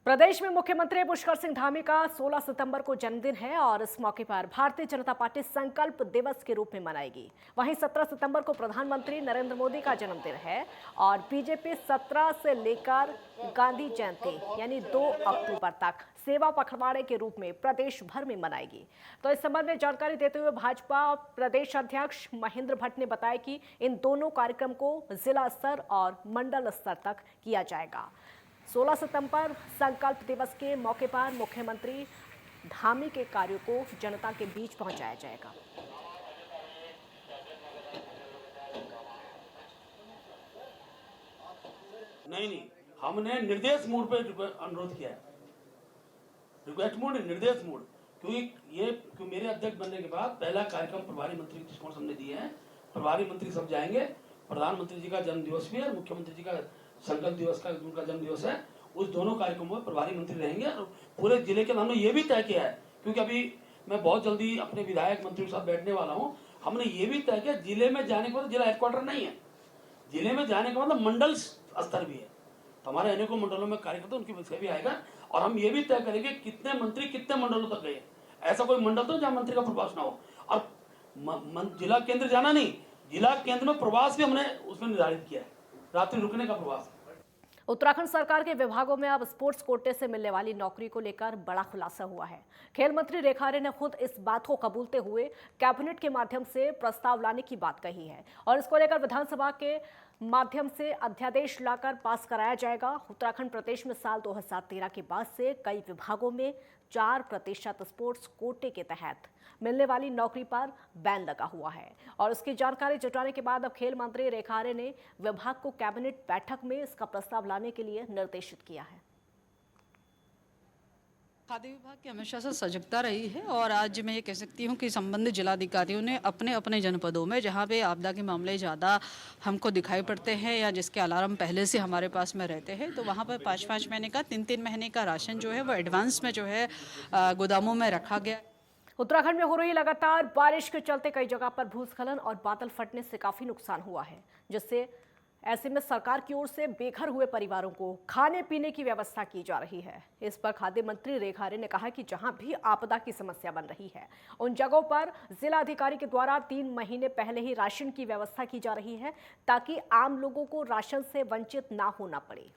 प्रदेश में मुख्यमंत्री पुष्कर सिंह धामी का 16 सितंबर को जन्मदिन है और इस मौके पर भारतीय जनता पार्टी संकल्प दिवस के रूप में मनाएगी। वहीं 17 सितंबर को प्रधानमंत्री नरेंद्र मोदी का जन्मदिन है और बीजेपी 17 से लेकर गांधी जयंती यानी 2 अक्टूबर तक सेवा पखवाड़े के रूप में प्रदेश भर में मनाएगी। तो इस संबंध में जानकारी देते हुए भाजपा प्रदेश अध्यक्ष महेंद्र भट्ट ने बताया कि इन दोनों कार्यक्रम को जिला स्तर और मंडल स्तर तक किया जाएगा। 16 सितंबर संकल्प दिवस के मौके पर मुख्यमंत्री धामी के कार्यों को जनता के बीच पहुंचाया जाएगा। नहीं, हमने निर्देश मोड पे अनुरोध किया है। रिक्वेस्ट मोड, निर्देश मोड, क्योंकि मेरे अध्यक्ष बनने के बाद पहला कार्यक्रम प्रभारी मंत्री के दृष्टिकोण हमने दिए हैं। प्रभारी मंत्री सब जाएंगे। प्रधानमंत्री जी का जन्म दिवस भी है, मुख्यमंत्री जी का संकल्प दिवस का उनका जन्म दिवस है। उस दोनों कार्यक्रमों में प्रभारी मंत्री रहेंगे और पूरे जिले के हमने ये भी तय किया है, क्योंकि अभी मैं बहुत जल्दी अपने विधायक मंत्रियों के साथ बैठने वाला हूँ। हमने ये भी तय किया, जिले में जाने के बाद जिला हेडक्वार्टर नहीं है, जिले में जाने के बाद मंडल स्तर भी है। तो हमारे अनेकों मंडलों में कार्यकर्ता उनकी विषय भी आएगा और हम ये भी तय करेंगे कितने मंत्री कितने मंडलों तक गए। ऐसा कोई मंडल तो जहाँ मंत्री का प्रवास ना हो। और जिला केंद्र जाना नहीं, जिला केंद्र में प्रवास भी हमने उसमें निर्धारित किया है, रात्रि रुकने का प्रवास। उत्तराखंड सरकार के विभागों में अब स्पोर्ट्स कोटे से मिलने वाली नौकरी को लेकर बड़ा खुलासा हुआ है। खेल मंत्री रेखा आर्य ने खुद इस बात को कबूलते हुए कैबिनेट के माध्यम से प्रस्ताव लाने की बात कही है और इसको लेकर विधानसभा के माध्यम से अध्यादेश लाकर पास कराया जाएगा। उत्तराखंड प्रदेश में साल 2013 के बाद से कई विभागों में 4% स्पोर्ट्स कोटे के तहत मिलने वाली नौकरी पर बैन लगा हुआ है और इसकी जानकारी जुटाने के बाद अब खेल मंत्री रेखा आर्य ने विभाग को कैबिनेट बैठक में इसका प्रस्ताव लाने के लिए निर्देशित किया है। खाद्य विभाग की हमेशा से सजगता रही है और आज मैं ये कह सकती हूँ कि संबंधित जिलाधिकारियों ने अपने अपने जनपदों में जहाँ पे आपदा के मामले ज़्यादा हमको दिखाई पड़ते हैं या जिसके अलार्म पहले से हमारे पास में रहते हैं, तो वहाँ पर 5-5 महीने का 3-3 महीने का राशन जो है वो एडवांस में जो है गोदामों में रखा गया। उत्तराखंड में हो रही लगातार बारिश के चलते कई जगह पर भूस्खलन और बादल फटने से काफी नुकसान हुआ है, जिससे ऐसे में सरकार की ओर से बेघर हुए परिवारों को खाने पीने की व्यवस्था की जा रही है। इस पर खाद्य मंत्री रेखा आर्य ने कहा कि जहां भी आपदा की समस्या बन रही है उन जगहों पर जिला अधिकारी के द्वारा 3 महीने पहले ही राशन की व्यवस्था की जा रही है ताकि आम लोगों को राशन से वंचित ना होना पड़े।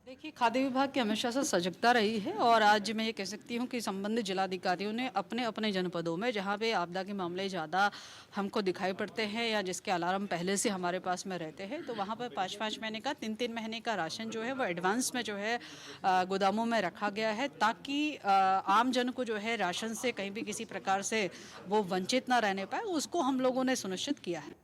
देखिए, खाद्य विभाग की हमेशा से सजगता रही है और आज मैं ये कह सकती हूँ कि संबंधित जिलाधिकारियों ने अपने अपने जनपदों में जहाँ पे आपदा के मामले ज़्यादा हमको दिखाई पड़ते हैं या जिसके अलार्म पहले से हमारे पास में रहते हैं, तो वहाँ पर 5-5 महीने का 3-3 महीने का राशन जो है वो एडवांस में जो है गोदामों में रखा गया है ताकि आम जन को जो है राशन से कहीं भी किसी प्रकार से वो वंचित ना रहने पाए, उसको हम लोगों ने सुनिश्चित किया है।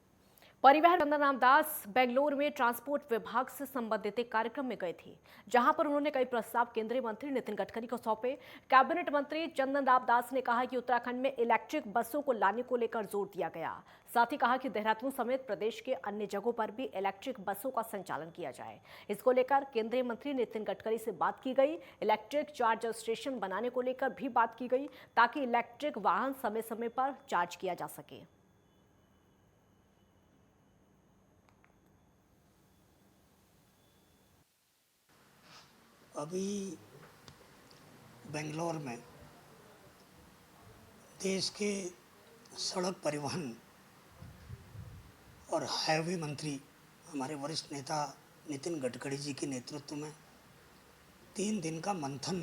परिवहन चंदन रामदास बेंगलुरु में ट्रांसपोर्ट विभाग से संबंधित एक कार्यक्रम में गए थे, जहां पर उन्होंने कई प्रस्ताव केंद्रीय मंत्री नितिन गडकरी को सौंपे। कैबिनेट मंत्री चंदन रामदास ने कहा कि उत्तराखंड में इलेक्ट्रिक बसों को लाने को लेकर जोर दिया गया। साथ ही कहा कि देहरादून समेत प्रदेश के अन्य जगहों पर भी इलेक्ट्रिक बसों का संचालन किया जाए। इसको लेकर केंद्रीय मंत्री नितिन गडकरी से बात की गई। इलेक्ट्रिक चार्जर स्टेशन बनाने को लेकर भी बात की गई ताकि इलेक्ट्रिक वाहन समय समय पर चार्ज किया जा सके। अभी बेंगलोर में देश के सड़क परिवहन और हाईवे मंत्री हमारे वरिष्ठ नेता नितिन गडकरी जी के नेतृत्व में 3 दिन का मंथन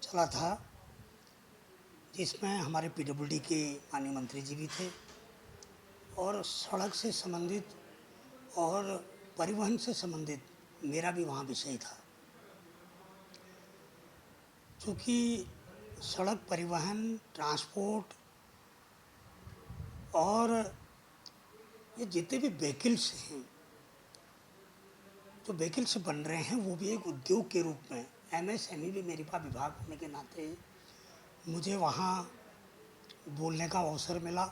चला था, जिसमें हमारे पीडब्ल्यूडी के माननीय मंत्री जी भी थे और सड़क से संबंधित और परिवहन से संबंधित मेरा भी वहाँ विषय था। चूँकि सड़क परिवहन, ट्रांसपोर्ट और ये जितने भी व्हीकल्स हैं, जो व्हीकल्स बन रहे हैं, वो भी एक उद्योग के रूप में एमएसएमई भी मेरे पास विभाग होने के नाते मुझे वहाँ बोलने का अवसर मिला।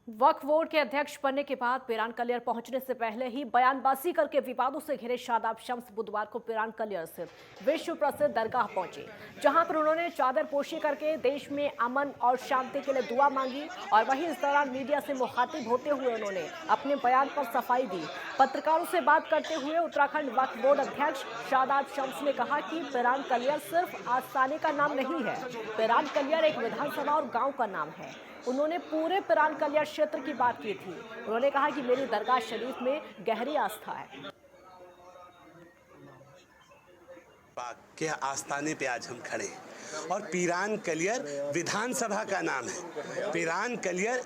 वक्फ बोर्ड के अध्यक्ष बनने के बाद पिरान कलियर पहुंचने से पहले ही बयानबाजी करके विवादों से घिरे शादाब शम्स बुधवार को पिरान कलियर स्थित विश्व प्रसिद्ध दरगाह पहुंचे, जहां पर उन्होंने चादर पोशी करके देश में अमन और शांति के लिए दुआ मांगी। और वहीं इस दौरान मीडिया से मुखातिब होते हुए उन्होंने अपने बयान पर सफाई दी। पत्रकारों से बात करते हुए उत्तराखंड वक्फ बोर्ड अध्यक्ष शादाब शम्स ने कहा कि पिरान कलियर सिर्फ आस्थाने का नाम नहीं है, पिरान कलियर एक विधानसभा और गाँव का नाम है। उन्होंने पूरे पिरान कलियर क्षेत्र की बात की थी। उन्होंने कहा कि मेरी दरगाह शरीफ में गहरी आस्था है। के आस्थाने पे आज हम खड़े हैं और पिरान कलियर विधानसभा का नाम है। पिरान कलियर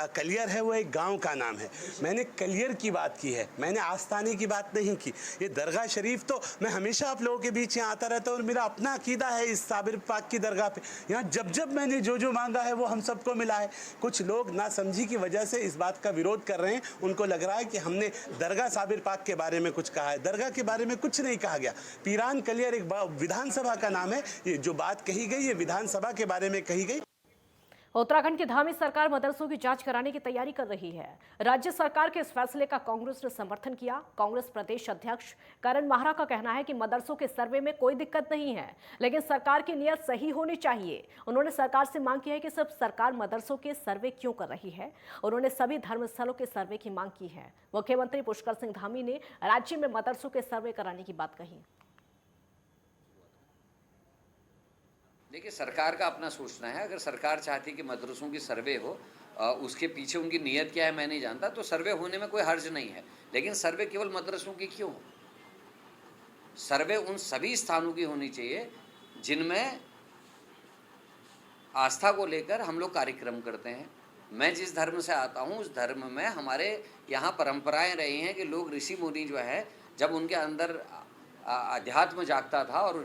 कलियर है वो एक गांव का नाम है। मैंने कलियर की बात की है, मैंने आस्थाने की बात नहीं की। ये दरगाह शरीफ तो मैं हमेशा आप लोगों के बीच यहाँ आता रहता हूँ और मेरा अपना अकीदा है इस साबिर पाक की दरगाह पे। यहाँ जब मैंने जो मांगा है वो हम सबको मिला है। कुछ लोग नासमझी की वजह से इस बात का विरोध कर रहे हैं। उनको लग रहा है कि हमने दरगाह साबिर पाक के बारे में कुछ कहा है। दरगाह के बारे में कुछ नहीं कहा गया। पिरान कलियर एक विधानसभा का नाम है। ये जो बात कही गई ये विधानसभा के बारे में कही गई। उत्तराखंड की धामी सरकार मदरसों की जांच कराने की तैयारी कर रही है। राज्य सरकार के इस फैसले का कांग्रेस ने समर्थन किया। कांग्रेस प्रदेश अध्यक्ष करण माहरा का कहना है कि मदरसों के सर्वे में कोई दिक्कत नहीं है, लेकिन सरकार की नीयत सही होनी चाहिए। उन्होंने सरकार से मांग की है कि सिर्फ सरकार मदरसों के सर्वे क्यों कर रही है। उन्होंने सभी धर्मस्थलों के सर्वे की मांग की है। मुख्यमंत्री पुष्कर सिंह धामी ने राज्य में मदरसों के सर्वे कराने की बात कही। देखिए, सरकार का अपना सोचना है। अगर सरकार चाहती कि मदरसों की सर्वे हो, उसके पीछे उनकी नीयत क्या है मैं नहीं जानता, तो सर्वे होने में कोई हर्ज नहीं है। लेकिन सर्वे केवल मदरसों की क्यों? सर्वे उन सभी स्थानों की होनी चाहिए जिनमें आस्था को लेकर हम लोग कार्यक्रम करते हैं। मैं जिस धर्म से आता हूँ उस धर्म में हमारे यहाँ परंपराएं रही हैं कि लोग ऋषि मुनि जो है, जब उनके अंदर अध्यात्म जागता था और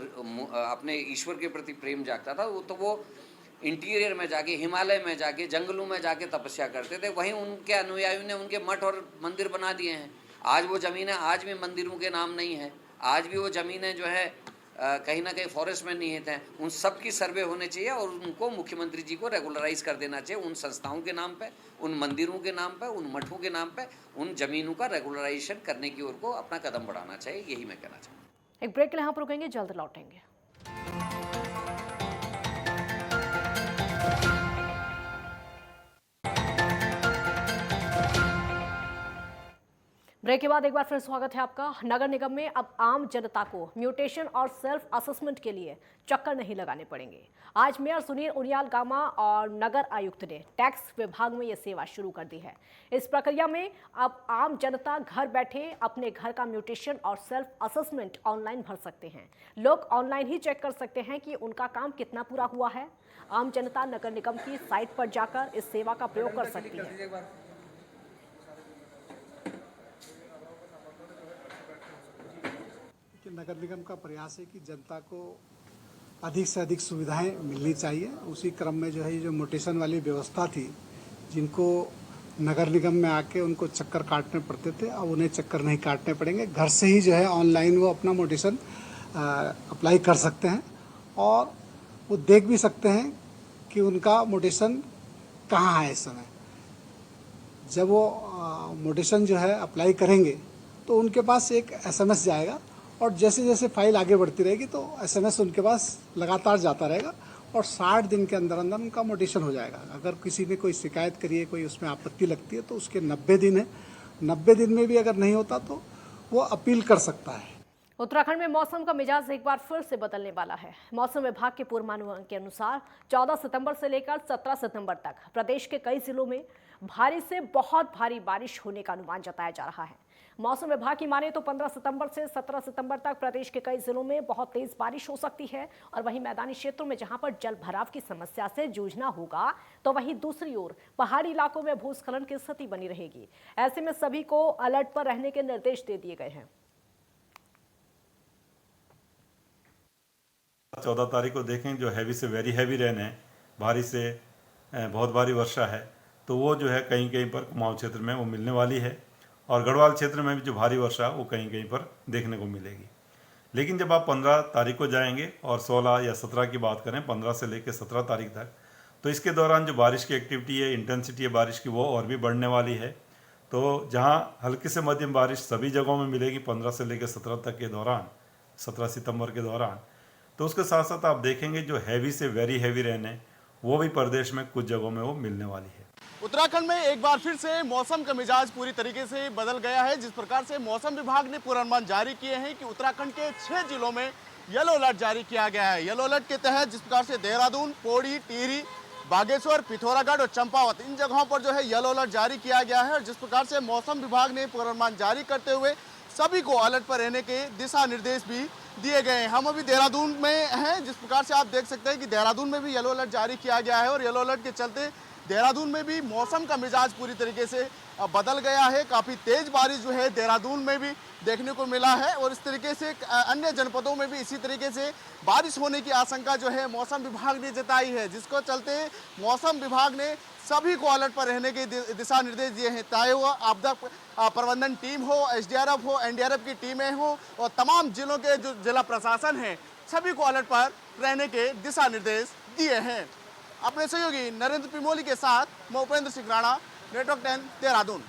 अपने ईश्वर के प्रति प्रेम जागता था, तो वो इंटीरियर में जाके, हिमालय में जाके, जंगलों में जाके तपस्या करते थे। वहीं उनके अनुयायियों ने उनके मठ और मंदिर बना दिए हैं। आज वो ज़मीनें आज भी मंदिरों के नाम नहीं है। आज भी वो ज़मीनें जो है कहीं ना कहीं फॉरेस्ट में निहित हैं। उन सब की सर्वे होने चाहिए और उनको मुख्यमंत्री जी को रेगुलराइज कर देना चाहिए। उन संस्थाओं के नाम पे, उन मंदिरों के नाम पे, उन मठों के नाम पे, उन ज़मीनों का रेगुलराइजेशन करने की ओर को अपना कदम बढ़ाना चाहिए। यही मैं कहना चाहूँगा। एक ब्रेक के लिए यहाँ पर रुकेंगे, जल्द लौटेंगे। ब्रेक के बाद एक बार फिर स्वागत है आपका। नगर निगम में अब आम जनता को म्यूटेशन और सेल्फ असेसमेंट के लिए चक्कर नहीं लगाने पड़ेंगे। आज मेयर सुनील उनियाल गामा और नगर आयुक्त ने टैक्स विभाग में यह सेवा शुरू कर दी है। इस प्रक्रिया में अब आम जनता घर बैठे अपने घर का म्यूटेशन और सेल्फ असेसमेंट ऑनलाइन भर सकते हैं। लोग ऑनलाइन ही चेक कर सकते हैं कि उनका काम कितना पूरा हुआ है। आम जनता नगर निगम की साइट पर जाकर इस सेवा का प्रयोग कर सकती है। नगर निगम का प्रयास है कि जनता को अधिक से अधिक सुविधाएं मिलनी चाहिए। उसी क्रम में जो है ये जो म्यूटेशन वाली व्यवस्था थी, जिनको नगर निगम में आके उनको चक्कर काटने पड़ते थे, अब उन्हें चक्कर नहीं काटने पड़ेंगे। घर से ही जो है ऑनलाइन वो अपना म्यूटेशन अप्लाई कर सकते हैं और वो देख भी सकते हैं कि उनका म्यूटेशन कहाँ है इस समय। जब वो म्यूटेशन जो है अप्लाई करेंगे तो उनके पास एक SMS जाएगा और जैसे जैसे फाइल आगे बढ़ती रहेगी तो SMS उनके पास लगातार जाता रहेगा और 60 दिन के अंदर अंदर उनका म्यूटेशन हो जाएगा। अगर किसी ने कोई शिकायत करी है, कोई उसमें आपत्ति लगती है, तो उसके 90 दिन है। 90 दिन में भी अगर नहीं होता तो वो अपील कर सकता है। उत्तराखंड में मौसम का मिजाज एक बार फिर से बदलने वाला है। मौसम विभाग के पूर्वानुमान के अनुसार 14 सितंबर से लेकर 17 सितंबर तक प्रदेश के कई जिलों में भारी से बहुत भारी बारिश होने का अनुमान जताया जा रहा है। मौसम विभाग की माने तो 15 सितंबर से 17 सितंबर तक प्रदेश के कई जिलों में बहुत तेज बारिश हो सकती है और वहीं मैदानी क्षेत्रों में जहां पर जल भराव की समस्या से जूझना होगा, तो वहीं दूसरी ओर पहाड़ी इलाकों में भूस्खलन की स्थिति बनी रहेगी। ऐसे में सभी को अलर्ट पर रहने के निर्देश दे दिए गए हैं। 14 तारीख को देखें, जो हैवी से वेरी हैवी रेन है, भारी से बहुत भारी वर्षा है, तो वो जो है कहीं कहीं पर कुमाऊं क्षेत्र में वो मिलने वाली है और गढ़वाल क्षेत्र में भी जो भारी वर्षा वो कहीं कहीं पर देखने को मिलेगी। लेकिन जब आप 15 तारीख को जाएंगे और 16 या 17 की बात करें, 15 से लेकर 17 तारीख तक, तो इसके दौरान जो बारिश की एक्टिविटी है, इंटेंसिटी है बारिश की, वो और भी बढ़ने वाली है। तो जहां हल्की से मध्यम बारिश सभी जगहों में मिलेगी 15 से लेकर 17 तक के दौरान, 17 सितंबर के दौरान, तो उसके साथ साथ आप देखेंगे जो हैवी से वेरी हैवी रेन है वो भी प्रदेश में कुछ जगहों में वो मिलने वाली है। उत्तराखंड में एक बार फिर से मौसम का मिजाज पूरी तरीके से बदल गया है। जिस प्रकार से मौसम विभाग ने पूर्वानुमान जारी किए हैं कि उत्तराखंड के 6 जिलों में येलो अलर्ट जारी किया गया है। येलो अलर्ट के तहत जिस प्रकार से देहरादून, पौड़ी, टिहरी, बागेश्वर, पिथौरागढ़ और चंपावत, इन जगहों पर जो है येलो अलर्ट जारी किया गया है। और जिस प्रकार से मौसम विभाग ने पूर्वानुमान जारी करते हुए सभी को अलर्ट पर रहने के दिशा निर्देश भी दिए गए हैं। हम अभी देहरादून में हैं। जिस प्रकार से आप देख सकते हैं कि देहरादून में भी येलो अलर्ट जारी किया गया है और येलो अलर्ट के चलते देहरादून में भी मौसम का मिजाज पूरी तरीके से बदल गया है। काफ़ी तेज़ बारिश जो है देहरादून में भी देखने को मिला है और इस तरीके से अन्य जनपदों में भी इसी तरीके से बारिश होने की आशंका जो है मौसम विभाग ने जताई है, जिसको चलते मौसम विभाग ने सभी को अलर्ट पर रहने के दिशा निर्देश दिए हैं। चाहे वो आपदा प्रबंधन टीम हो, SDRF हो, NDRF की टीमें हो और तमाम जिलों के जो जिला प्रशासन हैं, सभी को अलर्ट पर रहने के दिशा निर्देश दिए हैं। अपने सहयोगी नरेंद्र पिमोली के साथ मैं उपेंद्र सिंह राणा, नेटवर्क 10 देहरादून।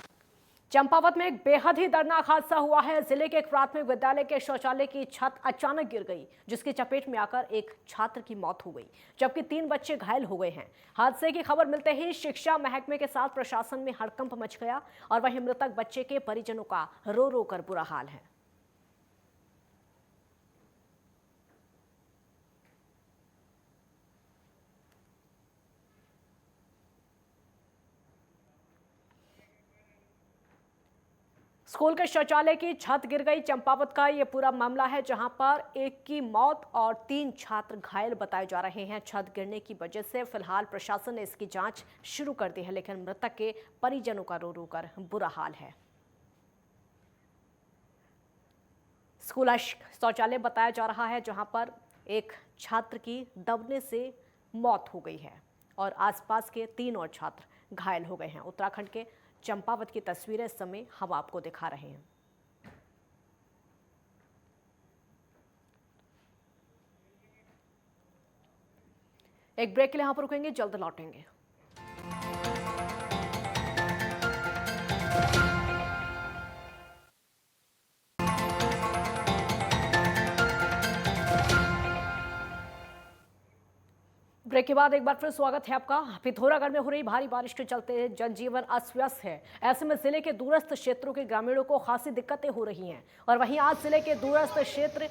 चंपावत में एक बेहद ही दर्दनाक हादसा हुआ है। जिले के एक प्राथमिक विद्यालय के शौचालय की छत अचानक गिर गई, जिसकी चपेट में आकर एक छात्र की मौत हो गई, जबकि 3 बच्चे घायल हो गए हैं। हादसे की खबर मिलते ही शिक्षा महकमे के साथ प्रशासन में हड़कंप मच गया और वहीं मृतक बच्चे के परिजनों का रो रो कर बुरा हाल है। स्कूल के शौचालय की छत गिर गई। चंपावत का ये पूरा मामला है, जहां पर एक की मौत और 3 छात्र घायल बताए जा रहे हैं छत गिरने की वजह से। फिलहाल प्रशासन ने इसकी जांच शुरू कर दी है, लेकिन मृतक के परिजनों का रो रो कर बुरा हाल है। स्कूल शौचालय बताया जा रहा है, जहां पर एक छात्र की दबने से मौत हो गई है और आसपास के 3 और छात्र घायल हो गए हैं। उत्तराखंड के चंपावत की तस्वीरें इस समय हम आपको दिखा रहे हैं। एक ब्रेक के लिए यहां पर रुकेंगे, जल्द लौटेंगे। ब्रेक के बाद एक बार फिर स्वागत है आपका। पिथौरागढ़ में हो रही भारी बारिश के चलते जनजीवन अस्त व्यस्त है। ऐसे में जिले के दूरस्थ क्षेत्रों के ग्रामीणों को खासी दिक्कतें हो रही हैं और वहीं आज जिले के दूरस्थ क्षेत्र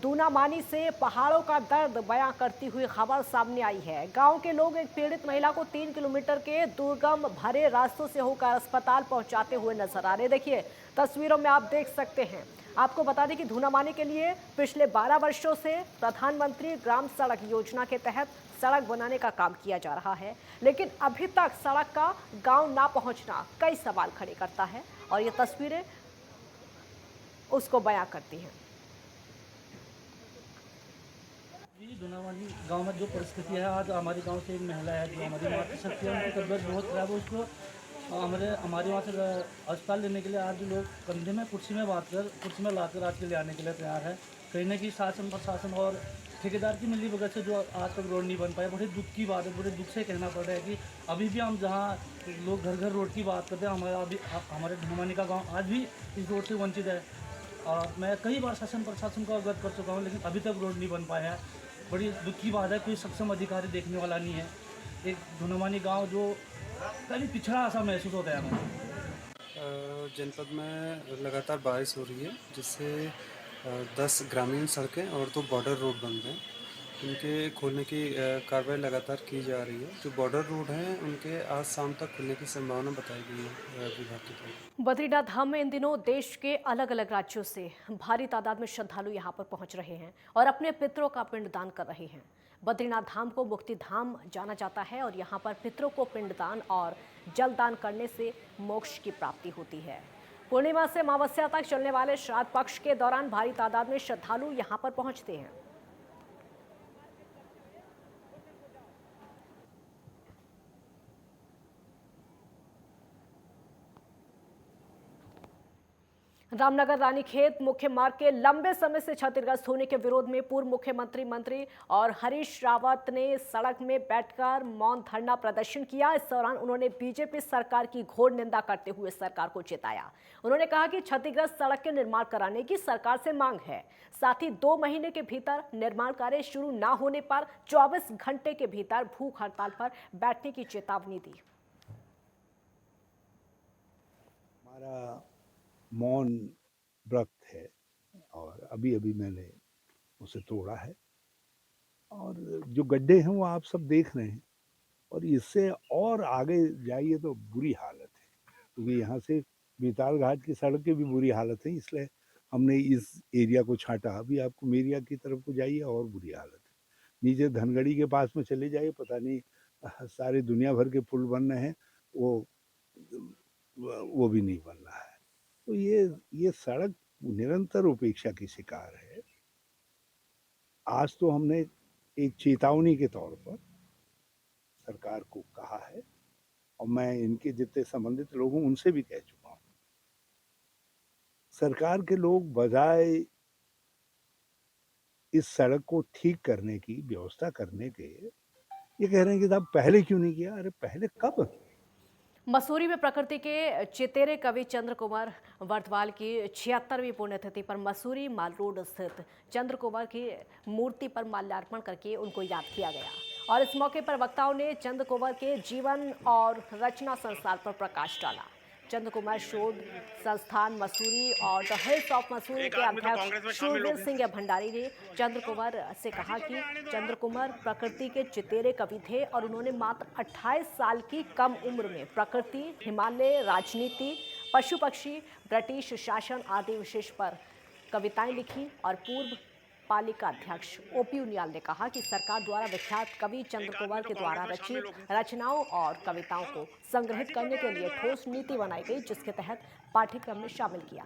दूनामानी से पहाड़ों का दर्द बयां करती हुई खबर सामने आई है। गांव के लोग एक पीड़ित महिला को 3 किलोमीटर के दुर्गम भरे रास्तों से होकर अस्पताल पहुंचाते हुए नजर आ रहे। देखिए तस्वीरों में आप देख सकते हैं। आपको बता दें कि धूनामानी के लिए पिछले 12 वर्षों से प्रधानमंत्री ग्राम सड़क योजना के तहत सड़क बनाने का काम किया जा रहा है, लेकिन अभी तक सड़क का गांव ना पहुंचना कई सवाल खड़े करता है और ये तस्वीरें उसको बयां करती हैं। धूनामानी गांव में जो परिस्थिति है, आज हमारे गांव से एक महिला है जो हमारी मातृशक्ति है, उनकी तबीयत बहुत खराब है। उसको हमारे वहाँ से अस्पताल लेने के लिए आज लोग कंधे में कुर्सी में लाकर आज के ले आने के लिए तैयार है। कहीं ना कहीं शासन प्रशासन और ठेकेदार की मिली वजह से जो आज तक रोड नहीं बन पाया, बड़े दुख की बात है। बड़े दुख से कहना पड़ रहा है कि अभी भी हम जहाँ लोग घर घर रोड की बात करते हैं, हमारे धूनामानी का गाँव आज भी इस रोड से वंचित है। और मैं कई बार शासन प्रशासन को अवगत कर चुका हूँ, लेकिन अभी तक रोड नहीं बन पाया है। बड़ी दुख की बात है, कोई सक्षम अधिकारी देखने वाला नहीं है। एक धूनामानी गांव जो कभी पिछड़ा सा महसूस होता है हमें। जनपद में लगातार बारिश हो रही है, जिससे 10 ग्रामीण सड़कें और 2 बॉर्डर रोड बंद हैं। उनके खोलने की कार्रवाई लगातार की जा रही है। जो बॉर्डर रोड हैं उनके आज शाम तक खुलने की संभावना बताई गई है विभाग की तरफ। बद्रीनाथ धाम में इन दिनों देश के अलग अलग राज्यों से भारी तादाद में श्रद्धालु यहां पर पहुंच रहे हैं और अपने पितरों का पिंडदान कर रहे हैं। बद्रीनाथ धाम को मुक्ति धाम जाना जाता है और यहाँ पर पितरों को पिंडदान और जलदान करने से मोक्ष की प्राप्ति होती है। पूर्णिमा से अमावस्या तक चलने वाले श्राद्ध पक्ष के दौरान भारी तादाद में श्रद्धालु यहाँ पर पहुँचते हैं। रामनगर रानीखेत मुख्य मार्ग के लंबे समय से क्षतिग्रस्त होने के विरोध में पूर्व मुख्यमंत्री मंत्री और हरीश रावत ने सड़क में बैठकर मौन धरना प्रदर्शन किया। इस दौरान उन्होंने बीजेपी सरकार की घोर निंदा करते हुए सरकार को चेताया। उन्होंने कहा कि क्षतिग्रस्त सड़क के निर्माण कराने की सरकार से मांग है। साथ ही 2 महीने के भीतर निर्माण कार्य शुरू न होने पर 24 घंटे के भीतर भूख हड़ताल पर बैठने की चेतावनी दी। हमारा मौन व्रत है और अभी अभी मैंने उसे तोड़ा है और जो गड्ढे हैं वो आप सब देख रहे हैं और इससे और आगे जाइए तो बुरी हालत है, क्योंकि यहाँ से बेताल घाट की सड़क की भी बुरी हालत है, इसलिए हमने इस एरिया को छांटा। अभी आपको मेरिया की तरफ को जाइए और बुरी हालत है। नीचे धनगढ़ी के पास में चले जाइए, पता नहीं सारे दुनिया भर के पुल बन रहे हैं, वो भी नहीं बन रहा है। तो ये सड़क निरंतर उपेक्षा की शिकार है। आज तो हमने एक चेतावनी के तौर पर सरकार को कहा है और मैं इनके जितने संबंधित लोग हूं उनसे भी कह चुका हूं। सरकार के लोग बजाय इस सड़क को ठीक करने की व्यवस्था करने के ये कह रहे हैं कि साहब पहले क्यों नहीं किया। अरे पहले कब? मसूरी में प्रकृति के चितेरे कवि चंद्र कुमार वर्तवाल की 76वीं पुण्यतिथि पर मसूरी माल रोड स्थित चंद्र कुमार की मूर्ति पर माल्यार्पण करके उनको याद किया गया और इस मौके पर वक्ताओं ने चंद्र कुमार के जीवन और रचना संसार पर प्रकाश डाला। चंद्र कुमार शोध संस्थान मसूरी और द हिल्स ऑफ मसूरी के अध्यक्ष शूरवीर सिंह भंडारी ने चंद्र कुमार से कहा कि चंद्र कुमार प्रकृति के चितेरे कवि थे और उन्होंने मात्र 28 साल की कम उम्र में प्रकृति, हिमालय, राजनीति, पशु पक्षी, ब्रिटिश शासन आदि विषय पर कविताएं लिखी। और पूर्व पालिका अध्यक्ष ओपी उनियाल ने कहा कि सरकार द्वारा विख्यात कवि चंद्र कुमार के द्वारा रचित रचनाओं और कविताओं को संग्रहित करने के लिए ठोस नीति बनाई गई, जिसके तहत पाठ्यक्रम में शामिल किया।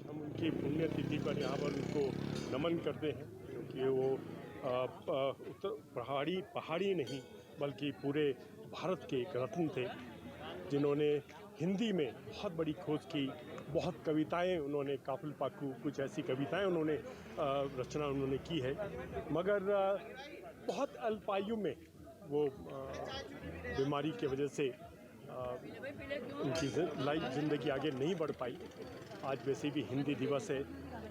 हम उनकी पुण्यतिथि पर यहाँ पर उनको नमन करते हैं, क्योंकि वो पहाड़ी नहीं बल्कि पूरे भारत के एक रत्न थे, जिन्होंने हिंदी में बहुत बड़ी खोज की। बहुत कविताएं उन्होंने, काफिल पाकू, कुछ ऐसी कविताएं उन्होंने रचना उन्होंने की है, मगर बहुत अल्प आयु में वो बीमारी की वजह से उनकी ज़िंदगी आगे नहीं बढ़ पाई। आज वैसे भी हिंदी दिवस है,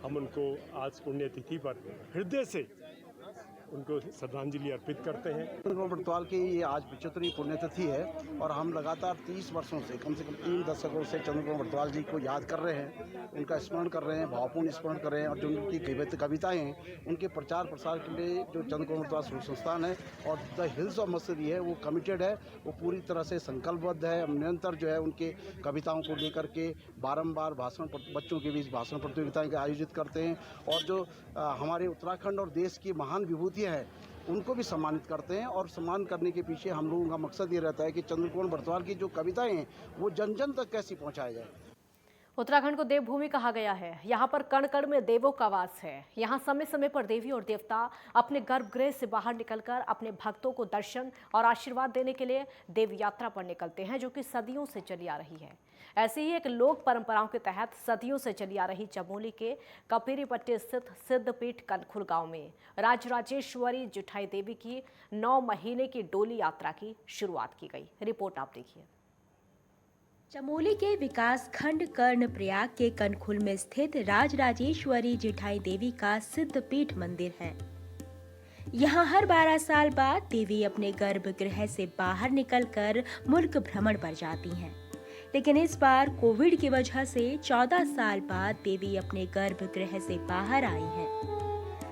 हम उनको आज पुण्यतिथि पर हृदय से उनको श्रद्धांजलि अर्पित करते हैं। चंद्र वर्तवाल की ये आज 75वीं पुण्यतिथि है और हम लगातार 30 वर्षों से, कम से कम 3 दशकों से चंद्र वर्तवाल जी को याद कर रहे हैं, उनका स्मरण कर रहे हैं, भावपूर्ण स्मरण कर रहे हैं और जो उनकी कविताएं हैं उनके प्रचार प्रसार के लिए जो चंद्र वर्तवाल संस्थान है और द हिल्स ऑफ मसूरी है वो कमिटेड है, वो पूरी तरह से संकल्पबद्ध है। हम निरंतर जो है उनके कविताओं को लेकर के बारम्बार बच्चों के बीच भाषण प्रतियोगिताएं आयोजित करते हैं और जो हमारे उत्तराखंड और देश की महान विभूतियाँ है उनको भी सम्मानित करते हैं। और सम्मान करने के पीछे हम लोगों का मकसद ये रहता है कि चंद्र कुमार वर्तवाल की जो कविताएं हैं वो जन जन तक कैसी पहुंचाया जाए। उत्तराखंड को देवभूमि कहा गया है। यहाँ पर कण कण में देवों का वास है। यहाँ समय समय पर देवी और देवता अपने गर्भगृह से बाहर निकलकर अपने भक्तों को दर्शन और आशीर्वाद देने के लिए देव यात्रा पर निकलते हैं, जो कि सदियों से चली आ रही है। ऐसी ही एक लोक परंपराओं के तहत सदियों से चली आ रही चमोली के कपेरीपट्टी स्थित सिद्धपीठ कनखुल गांव में राजराजेश्वरी जिठाई देवी की 9 महीने की डोली यात्रा की शुरुआत की गई। रिपोर्ट आप देखिए। चमोली के विकास खंड कर्णप्रयाग के कनखुल में स्थित राजराजेश्वरी जिठाई देवी का सिद्धपीठ मंदिर है। यहाँ हर 12 साल बाद देवी अपने गर्भगृह से बाहर निकलकर मुल्क भ्रमण पर जाती हैं। लेकिन इस बार कोविड की वजह से 14 साल बाद देवी अपने गर्भगृह से बाहर आई हैं।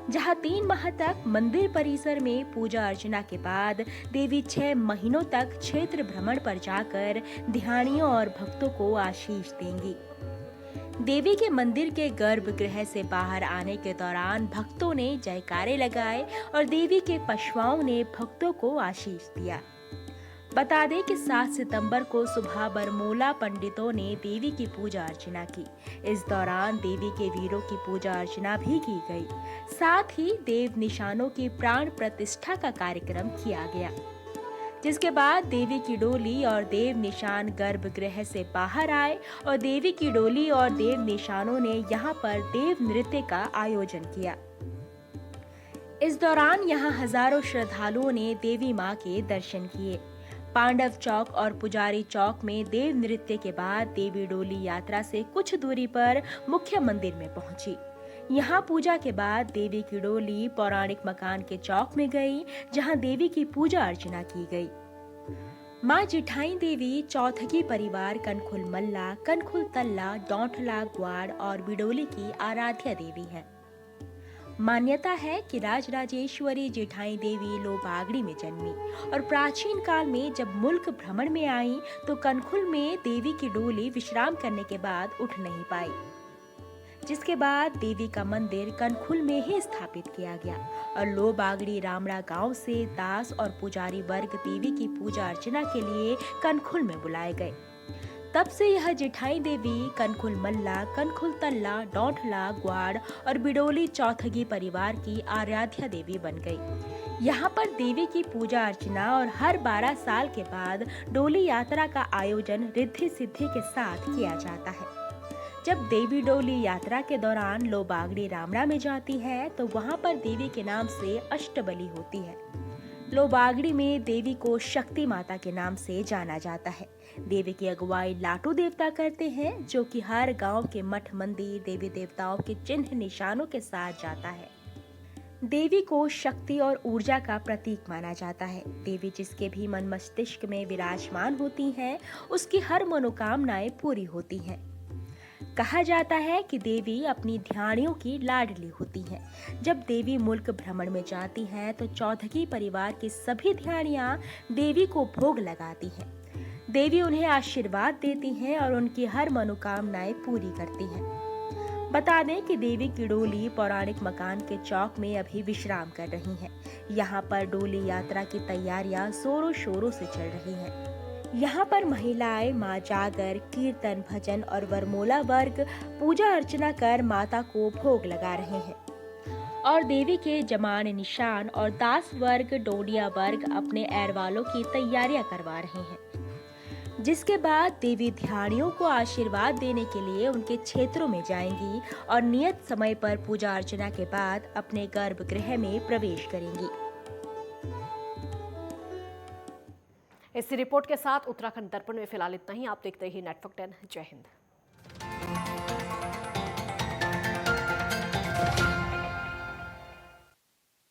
जहां 3 माह तक मंदिर परिसर में पूजा अर्चना के बाद देवी 6 महीनों तक क्षेत्र भ्रमण पर जाकर ध्यानियों और भक्तों को आशीष देंगी। देवी के मंदिर के गर्भगृह से बाहर आने के दौरान भक्तों ने जयकारे लगाए और देवी के पशुओं ने भक्तों को आशीष दिया। बता दें कि 7 सितंबर को सुबह बरमोला पंडितों ने देवी की पूजा अर्चना की। इस दौरान देवी के वीरों की पूजा अर्चना भी की गई। साथ ही देव निशानों की प्राण प्रतिष्ठा का कार्यक्रम किया गया। जिसके बाद देवी की डोली और देव निशान गर्भगृह से बाहर आए और देवी की डोली और देव निशानों ने यहाँ पर देव नृत्य का आयोजन किया। इस दौरान यहाँ हजारों श्रद्धालुओं ने देवी मां के दर्शन किए। पांडव चौक और पुजारी चौक में देव नृत्य के बाद देवी डोली यात्रा से कुछ दूरी पर मुख्य मंदिर में पहुंची। यहाँ पूजा के बाद देवी की डोली पौराणिक मकान के चौक में गई, जहाँ देवी की पूजा अर्चना की गई। माँ जिठाई देवी चौथगी परिवार कनखुल मल्ला, कनखुल तल्ला, डौंठला, ग्वाड़ और बिडोली की आराध्या देवी हैं। मान्यता है कि राजराजेश्वरी जिठाई देवी लोबागड़ी में जन्मी और प्राचीन काल में जब मुल्क भ्रमण में आई तो कनखुल में देवी की डोली विश्राम करने के बाद उठ नहीं पाई, जिसके बाद देवी का मंदिर कनखुल में ही स्थापित किया गया और लोबागड़ी रामड़ा गांव से दास और पुजारी वर्ग देवी की पूजा अर्चना के लिए कनखुल में बुलाए गए। तब से यह जिठाई देवी कनखुल मल्ला, कनखुल तल्ला, डौंठला, ग्वाड़ और बिडोली चौथगी परिवार की आराध्या देवी बन गई। यहाँ पर देवी की पूजा अर्चना और हर 12 साल के बाद डोली यात्रा का आयोजन रिद्धि सिद्धि के साथ किया जाता है। जब देवी डोली यात्रा के दौरान लोबागड़ी रामड़ा में जाती है तो वहाँ पर देवी के नाम से अष्टबली होती है। लोबागड़ी में देवी को शक्ति माता के नाम से जाना जाता है। देवी की अगुवाई लाटू देवता करते हैं, जो कि हर गांव के मठ मंदिर देवी देवताओं के चिन्ह निशानों के साथ जाता है। देवी को शक्ति और ऊर्जा का प्रतीक माना जाता है। देवी जिसके भी मन मस्तिष्क में विराजमान होती हैं, उसकी हर मनोकामनाएं पूरी होती हैं। कहा जाता है कि देवी अपनी ध्यानियों की लाडली होती हैं। जब देवी मुल्क भ्रमण में जाती हैं तो चौधगी परिवार की सभी ध्यानियां देवी को भोग लगाती हैं। देवी उन्हें आशीर्वाद देती हैं और उनकी हर मनोकामनाएं पूरी करती हैं। बता दें कि देवी की डोली पौराणिक मकान के चौक में अभी विश्राम कर रही है। यहाँ पर डोली यात्रा की तैयारियां जोरों शोरों से चल रही हैं। यहाँ पर महिलाएं माँ जागर, कीर्तन, भजन और वरमोला वर्ग पूजा अर्चना कर माता को भोग लगा रहे हैं और देवी के जमान निशान और दास वर्ग, डोडिया वर्ग अपने एरवालों की तैयारियां करवा रहे हैं, जिसके बाद देवी ध्यानियों को आशीर्वाद देने के लिए उनके क्षेत्रों में जाएंगी और नियत समय पर पूजा अर्चना के बाद अपने गर्भगृह में प्रवेश करेंगी। इसी रिपोर्ट के साथ उत्तराखंड दर्पण में फिलहाल इतना ही। आप देखते ही नेटवर्क 10। जय हिंद।